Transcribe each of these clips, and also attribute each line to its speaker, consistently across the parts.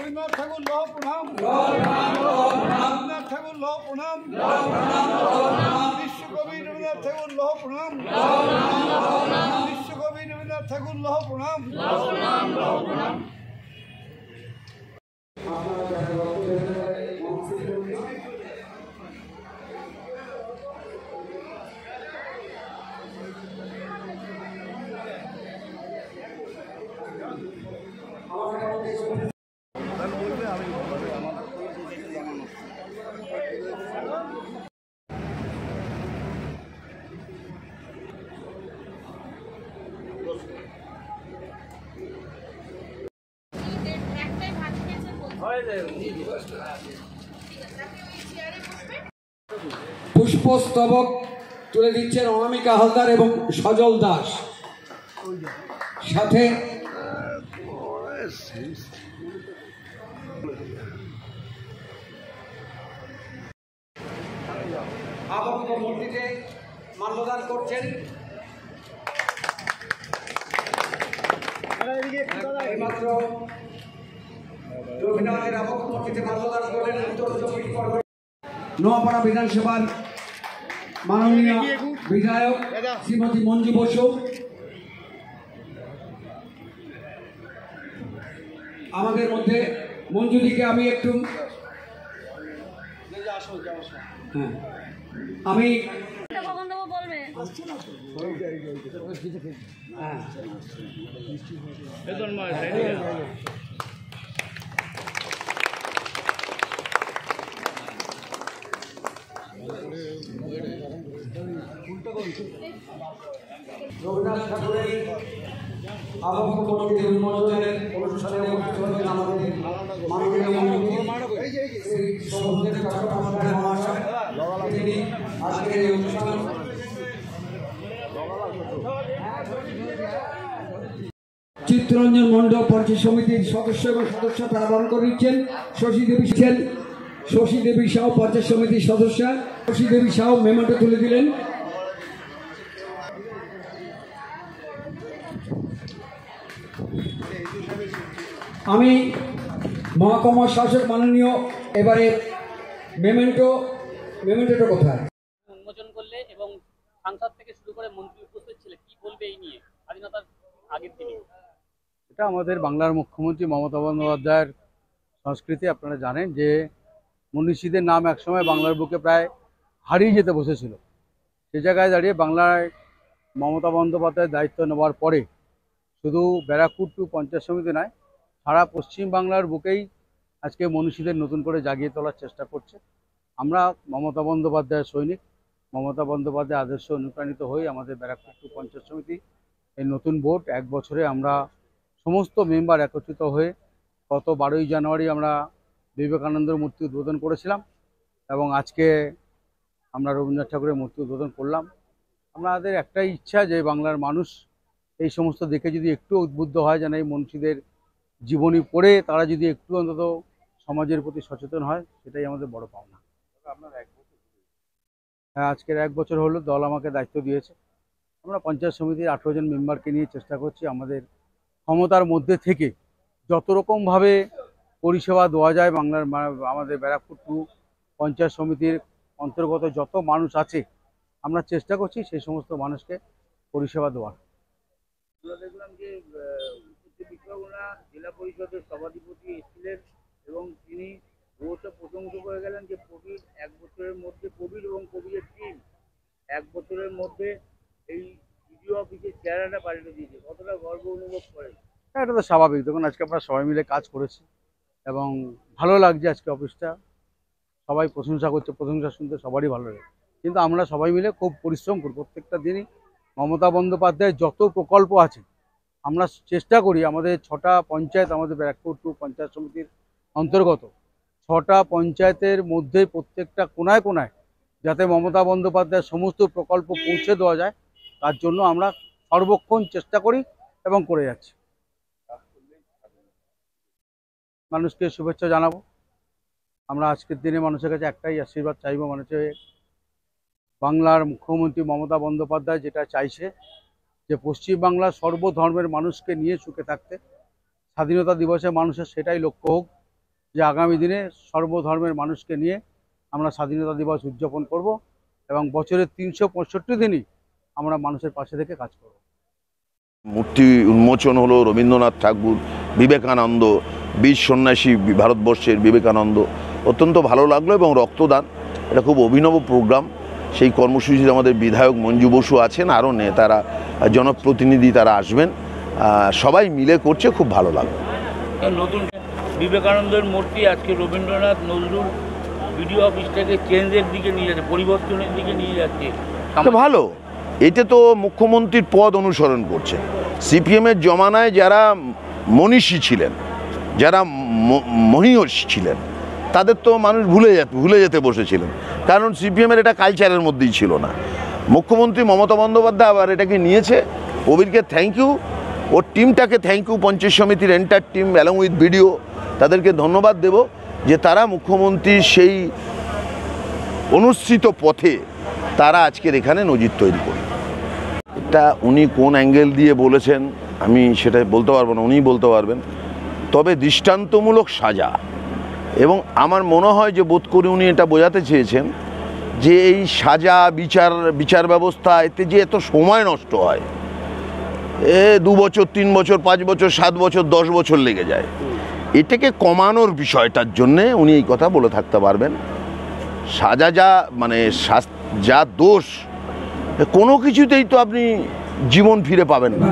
Speaker 1: রবীন্দ্রনাথ ঠাকুর লহ প্রণাম, রবীন্দ্রনাথ ঠাকুর লহ প্রণাম, বিশ্বকবি রবীন্দ্রনাথ ঠাকুর লহ প্রণাম, বিশ্বকবি রবীন্দ্রনাথ ঠাকুর লহ প্রণাম।
Speaker 2: পুষ্পস্তবক তুলে দিচ্ছেন অনামিকা হালদার এবং সজল দাস, সাথে আবক্ষ মূর্তিতে মাল্যদান করছেন এইমাত্র রবীন্দ্রনাথের আবক্ষ মূর্তিতে মাল্যদান করলেন উত্তর চব্বিশ পরগনা নোয়াপাড়া বিধানসভার মাননীয় বিধায়ক শ্রীমতী মঞ্জু বসু। আমাদের মধ্যে মঞ্জুদিকে আমি একটু আমি রবীন্দ্রনাথ ঠাকুরের আবক্ষ মূর্তি উন্মোচনের অনুষ্ঠানে উপস্থিত হচ্ছেন আমাদের মাননীয় মন্ত্রী শ্রী সৌমদেব চট্টোপাধ্যায় মহাশয়। তিনি আজকের এই অনুষ্ঠান চিত্তরঞ্জন মণ্ডল পঞ্চায়েত সমিতির সদস্য এবং সদস্যতা আহ্বান করে নিচ্ছেন শশী দেবী সাউ পঞ্চায়েত সমিতির সদস্যা। শশী দেবী সাউ মেমোটা তুলে দিলেন। আমি মহকুমা শাসক মাননীয় এবারে মেমেন্টোটা কোথায়
Speaker 3: উন্মোচন করলে এবং সাংসদ থেকে শুরু করে মন্ত্রী উপস্থিত ছিলেন, কি বলবে এই নিয়ে স্বাধীনতার আগের দিনে?
Speaker 4: এটা আমাদের বাংলার মুখ্যমন্ত্রী মমতা বন্দ্যোপাধ্যায়ের সংস্কৃতি। আপনারা জানেন যে মনীষীদের নাম একসময় বাংলার বুকে প্রায় হারিয়ে যেতে বসেছিল। সে জায়গায় দাঁড়িয়ে বাংলায় মমতা বন্দ্যোপাধ্যায়ের দায়িত্ব নেওয়ার পরে শুধু ব্যারাকপুর টু পঞ্চায়েত সমিতি নয়, সারা পশ্চিম বাংলার বুকেই আজকে মনীষীদের নতুন করে জাগিয়ে তোলার চেষ্টা করছে। আমরা মমতা বন্দ্যোপাধ্যায়ের সৈনিক, মমতা বন্দ্যোপাধ্যায়ের আদর্শ অনুপ্রাণিত হয়ে আমাদের ব্যারাকপুর টু পঞ্চায়েত সমিতি এই নতুন বোর্ড 1 বছরে আমরা সমস্ত মেম্বার একত্রিত হয়ে গত 12ই জানুয়ারি আমরা বিবেকানন্দের মূর্তি উদ্বোধন করেছিলাম এবং আজকে আমরা রবীন্দ্রনাথ ঠাকুরের মূর্তি উদ্বোধন করলাম। আমাদের একটাই ইচ্ছা যে বাংলার মানুষ এই সমস্ত দেখে যদি একটু উদ্বুদ্ধ হয়, যেন এই মনীষীদের জীবনী পড়ে তারা যদি একটু অন্তত সমাজের প্রতি সচেতন হয়, সেটাই আমাদের বড় পাওনা। হ্যাঁ, আজকের 1 বছর হলো দল আমাকে দায়িত্ব দিয়েছে। আমরা পঞ্চায়েত সমিতির 18 জন মেম্বারকে নিয়ে চেষ্টা করছি আমাদের ক্ষমতার মধ্যে থেকে যত রকমভাবে পরিষেবা দেওয়া যায় বাংলার আমাদের ব্যারাকপুর টু পঞ্চায়েত সমিতির অন্তর্গত যত মানুষ আছে আমরা চেষ্টা করছি সেই সমস্ত মানুষকে পরিষেবা দেওয়ার।
Speaker 3: দেখলাম যে জেলা পরিষদের সভাধিপতি এসেছিলেন এবং তিনি অবশ্য প্রশংসা করে গেলেন যে কোভিড 1 বছরের মধ্যে কোভিড এবং কোভিডের টিম 1 বছরের মধ্যে এই ভিডিও অফিসের চেহারাটা পাল্টে দিয়েছে। কতটা গর্ব অনুভব করেন?
Speaker 4: এটা তো স্বাভাবিক। দেখুন, আজকে আমরা সবাই মিলে কাজ করেছি এবং ভালো লাগছে। আজকে অফিসটা সবাই প্রশংসা করছে, প্রশংসা শুনতে সবারই ভালো লাগে। কিন্তু আমরা সবাই মিলে খুব পরিশ্রম করি প্রত্যেকটা দিনই। মমতা বন্দ্যোপাধ্যায়ের যত প্রকল্প আছে আমরা চেষ্টা করি আমাদের 6টা পঞ্চায়েত, আমাদের ব্যারাকপুর টু পঞ্চায়েত সমিতির অন্তর্গত 6টা পঞ্চায়েতের মধ্যে প্রত্যেকটা কোনায় কোনায় যাতে মমতা বন্দ্যোপাধ্যায়ের সমস্ত প্রকল্প পৌঁছে দেওয়া যায়, তার জন্য আমরা সর্বক্ষণ চেষ্টা করি এবং করে যাচ্ছি। মানুষকে শুভেচ্ছা জানাবো। আমরা আজকের দিনে মানুষের কাছে একটাই আশীর্বাদ চাইব, মানুষের বাংলার মুখ্যমন্ত্রী মমতা বন্দ্যোপাধ্যায় যেটা চাইছে যে পশ্চিমবাংলার সর্বধর্মের মানুষকে নিয়ে সুখে থাকতে, স্বাধীনতা দিবসে মানুষের সেটাই লক্ষ্য হোক যে আগামী দিনে সর্বধর্মের মানুষকে নিয়ে আমরা স্বাধীনতা দিবস উদযাপন করব এবং বছরের 365 দিনই আমরা মানুষের পাশে থেকে কাজ করব।
Speaker 5: মূর্তি উন্মোচন হলো রবীন্দ্রনাথ ঠাকুর, বিবেকানন্দ, বীর সন্ন্যাসী ভারতবর্ষের বিবেকানন্দ, অত্যন্ত ভালো লাগলো। এবং রক্তদান এটা খুব অভিনব প্রোগ্রাম। সেই কর্মসূচিতে আমাদের বিধায়ক মঞ্জু বসু আছেন, আরও নেতারা, জনপ্রতিনিধি তারা আসবেন, সবাই মিলে করছে, খুব ভালো লাগলো।
Speaker 3: নতুন বিবেকানন্দের মূর্তি আজকে রবীন্দ্রনাথ নজরুল বিডিও অফিস থেকে চেঞ্জের দিকে নিয়ে যাচ্ছে, পরিবর্তনের দিকে নিয়ে যাচ্ছে।
Speaker 5: ভালো, এটা তো মুখ্যমন্ত্রীর পদ অনুসরণ করছে। সিপিএমের জমানায় যারা মনীষী ছিলেন, যারা মহীয়সী ছিলেন, তাদের তো মানুষ ভুলে যেতে বসেছিলেন, কারণ সিপিএমের এটা কালচারের মধ্যেই ছিল না। মুখ্যমন্ত্রী মমতা বন্দ্যোপাধ্যায় আবার এটাকে নিয়েছে। কবিরকে থ্যাংক ইউ, ওর টিমটাকে থ্যাংক ইউ, পঞ্চায়েত সমিতির entire team along with video, তাদেরকে ধন্যবাদ দেব যে তারা মুখ্যমন্ত্রীর সেই অনুসৃত পথে তারা আজকের এখানে নজির তৈরি করে। এটা উনি কোন অ্যাঙ্গেল দিয়ে বলেছেন আমি সেটা বলতে পারবো না, উনিই বলতে পারবেন। তবে দৃষ্টান্তমূলক সাজা, এবং আমার মনে হয় যে বোধ করি উনি এটা বোঝাতে চেয়েছেন যে এই সাজা বিচার ব্যবস্থা, এতে যে এত সময় নষ্ট হয়, 2 বছর 3 বছর 5 বছর 7 বছর 10 বছর লেগে যায়, এটাকে কমানোর বিষয়টার জন্যে উনি এই কথা বলে থাকতে পারবেন। সাজা যা দোষ, কোনো কিছুতেই তো আপনি জীবন ফিরে পাবেন না।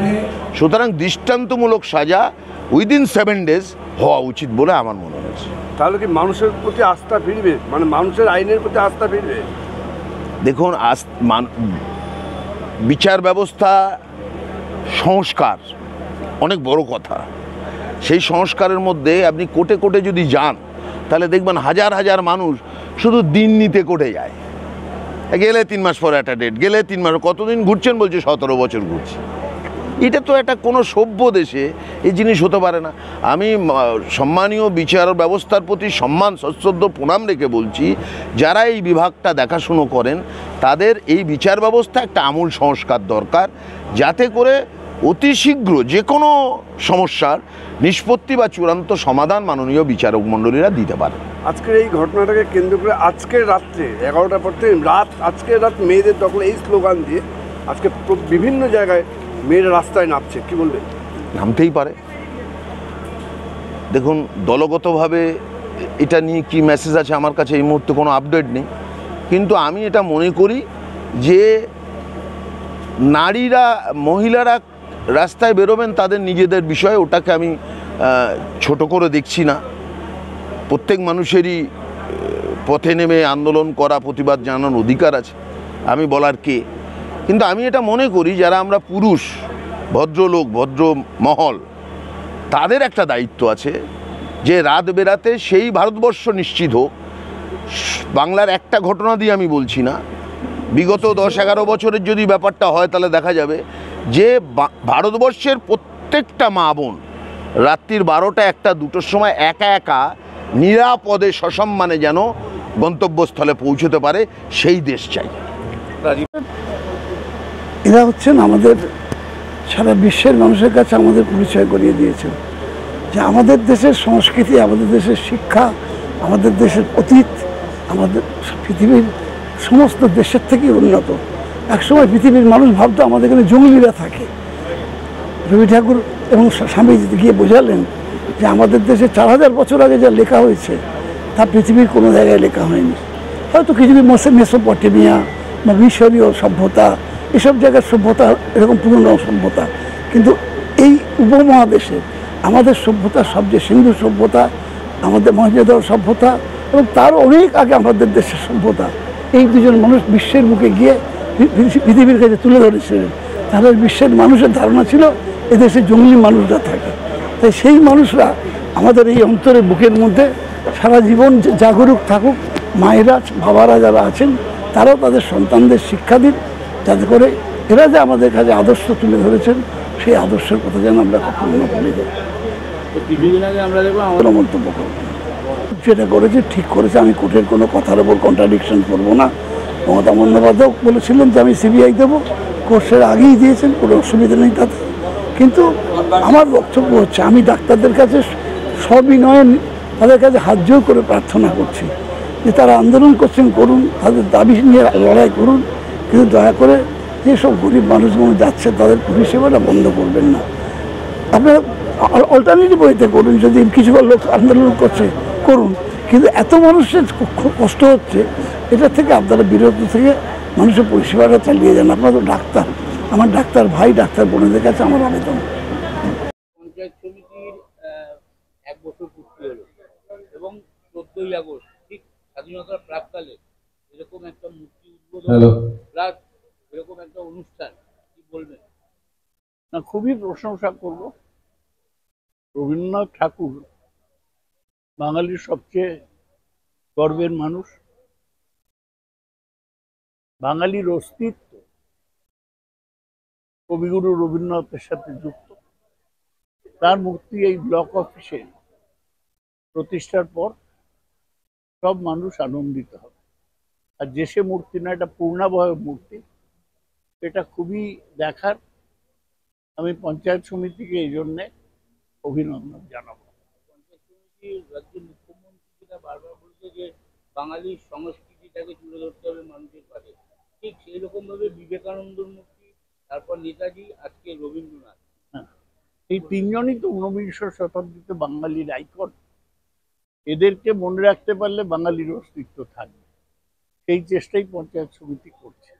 Speaker 5: সুতরাং দৃষ্টান্তমূলক সাজা উইদিন 7 days হওয়া উচিত বলে আমার মনে হয়েছে।
Speaker 6: তাহলে কি মানুষের প্রতি আস্থা ফিরবে, মানে মানুষের আইনের প্রতি আস্থা ফিরবে?
Speaker 5: দেখুন, বিচার ব্যবস্থা সংস্কার অনেক বড় কথা। সেই সংস্কারের মধ্যে আপনি কোর্টে কোর্টে যদি যান, তাহলে দেখবেন হাজার হাজার মানুষ শুধু দিন নিতে কোর্টে যায়। গেলে 3 মাস পর একটা ডেট, গেলে 3 মাস, কতদিন ঘুরছেন বলছে 17 বছর ঘুরছি। এটা তো একটা কোনো সভ্য দেশে এই জিনিস হতে পারে না। আমি সম্মানীয় বিচার ব্যবস্থার প্রতি সম্মান সশ্রদ্ধ প্রণাম রেখে বলছি, যারা এই বিভাগটা দেখাশুনো করেন তাদের এই বিচার ব্যবস্থা একটা আমূল সংস্কার দরকার, যাতে করে অতি শীঘ্র যে কোনো সমস্যার নিষ্পত্তি বা চূড়ান্ত সমাধান মাননীয় বিচারক মণ্ডলীরা দিতে পারে।
Speaker 6: আজকের এই ঘটনাটাকে কেন্দ্র করে আজকের রাত্রে 11টার পর থেকে আজকের রাত মেয়েদের দখল, এই স্লোগান দিয়ে আজকে বিভিন্ন জায়গায় মেয়েরা রাস্তায় নামছে, কি বলবেন?
Speaker 5: নামতেই পারে। দেখুন, দলগতভাবে এটা নিয়ে কি মেসেজ আছে আমার কাছে এই মুহূর্তে কোনো আপডেট নেই, কিন্তু আমি এটা মনে করি যে মহিলারা রাস্তায় বেরোবেন তাদের নিজেদের বিষয়, ওটাকে আমি ছোট করে দেখছি না। প্রত্যেক মানুষেরই পথে নেমে আন্দোলন করা, প্রতিবাদ জানানোর অধিকার আছে, আমি বলার কে। কিন্তু আমি এটা মনে করি যারা আমরা পুরুষ, ভদ্রলোক, ভদ্র মহল, তাদের একটা দায়িত্ব আছে যে রাত বেরাতে সেই ভারতবর্ষ নিশ্চিত হোক। বাংলার একটা ঘটনা দিয়ে আমি বলছি না, বিগত 10-11 বছরের যদি ব্যাপারটা হয় তাহলে দেখা যাবে যে ভারতবর্ষের প্রত্যেকটা মা বোন রাত্রির 12টা 1টা 2টোর সময় একা একা নিরাপদে সসম্মানে যেন গন্তব্যস্থলে পৌঁছতে পারে, সেই দেশ চাই।
Speaker 7: এরা হচ্ছেন আমাদের সারা বিশ্বের মানুষের কাছে আমাদের পরিচয় করিয়ে দিয়েছেন যে আমাদের দেশের সংস্কৃতি, আমাদের দেশের শিক্ষা, আমাদের দেশের অতীত আমাদের পৃথিবীর সমস্ত দেশের থেকেই উন্নত। একসময় পৃথিবীর মানুষ ভাবতো আমাদের এখানে জঙ্গলিরা থাকে। রবি ঠাকুর এবং স্বামীজি গিয়ে বোঝালেন যে আমাদের দেশে 4000 বছর আগে যা লেখা হয়েছে তা পৃথিবীর কোনো জায়গায় লেখা হয়নি। হয়তো কিছু মেসোপটেমিয়া বা মিশরীয় সভ্যতা, এসব জায়গার সভ্যতা এরকম পুরনো সভ্যতা, কিন্তু এই উপমহাদেশে আমাদের সভ্যতা সবচেয়ে সিন্ধু সভ্যতা, আমাদের মহেঞ্জোদারো সভ্যতা এবং তারও অনেক আগে আমাদের দেশের সভ্যতা, এই দুজন মানুষ বিশ্বের মুখে গিয়ে পৃথিবীর কাছে তুলে ধরেছিলেন। তাহলে বিশ্বের মানুষের ধারণা ছিল এদেশে জঙ্গলি মানুষরা থাকে। তাই সেই মানুষরা আমাদের এই অন্তরের বুকের মধ্যে সারা জীবন জাগরুক থাকুক। মায়েরা, বাবারা যারা আছেন তারাও তাদের সন্তানদের শিক্ষা দিন, যাতে করে এরা যে আমাদের কাছে আদর্শ তুলে ধরেছেন সেই আদর্শের কথা যেন আমরা কখনো ভুলে যাই।
Speaker 3: কিছুদিন আগে আমরা দেখলাম
Speaker 7: আমরা মন্তব্য করব। যেটা করেছে ঠিক করেছে। আমি কোর্টের কোনো কথার ওপর কন্ট্রাডিকশন করবো না। মমতা বন্দ্যোপাধ্যায় বলেছিলেন যে আমি সিবিআই দেবো, কোর্টের আগেই দিয়েছেন, কোনো অসুবিধা নেই তাতে। কিন্তু আমার বক্তব্য হচ্ছে, আমি ডাক্তারদের কাছে সবিনয়ে তাদের কাছে হাত জোর করে প্রার্থনা করছি যে তারা আন্দোলন করছেন, করুন, তাদের দাবি নিয়ে লড়াই করুন, কিন্তু দয়া করে যেসব গরিব মানুষগুলো যাচ্ছে তাদের পরিষেবাটা বন্ধ করবেন না। আপনারা অল্টারনেটিভ ওয়েতে করুন, যদি কিছু লোক আন্দোলন করছে করুন, কিন্তু এত মানুষের খুব কষ্ট হচ্ছে, এটা থেকে আপনারা বিরত থেকে মানুষের পরিষেবাটা চালিয়ে যান। আপনারা তো ডাক্তার, আমার ডাক্তার ভাই, ডাক্তার বোনদের কাছে আমার আবেদন।
Speaker 3: পঞ্চায়েত সমিতির 1 বছর পূর্তি হলো এবং 14ই আগস্ট ঠিক স্বাধীনতার প্রাককালে এরকম একটা মূর্তি উদ্বোধন প্লাস এরকম একটা অনুষ্ঠান, কি বলবেন?
Speaker 8: না, খুবই প্রশংসা করব। রবীন্দ্রনাথ ঠাকুর বাঙালির সবচেয়ে গর্বের মানুষ। বাঙালির অস্তিত্ব কবিগুরু রবীন্দ্রনাথের সাথে যুক্ত। তার মূর্তি এই ব্লক অফিসে প্রতিষ্ঠার পর সব মানুষ আনন্দিত হবে। আর যে সে মূর্তি না, এটা পূর্ণাবয়ব মূর্তি, এটা খুবই দেখার। আমি পঞ্চায়েত সমিতিকে এই জন্যে অভিনন্দন জানাবো।
Speaker 3: পঞ্চায়েত সমিতির রাজ্যের মুখ্যমন্ত্রী যেটা বারবার বলছে যে বাঙালির সংস্কৃতিটাকে তুলে ধরতে হবে মানুষের কাছে, ঠিক সেই রকম ভাবে বিবেকানন্দর মূর্তি, তারপর নেতাজি, আজকে রবীন্দ্রনাথ।
Speaker 8: এই তিনজনই তো 19 শতাব্দীতে বাঙালির আইকন। এদেরকে মনে রাখতে পারলে বাঙালির অস্তিত্ব থাকবে। সেই চেষ্টাই পঞ্চায়েত সমিতি করছে।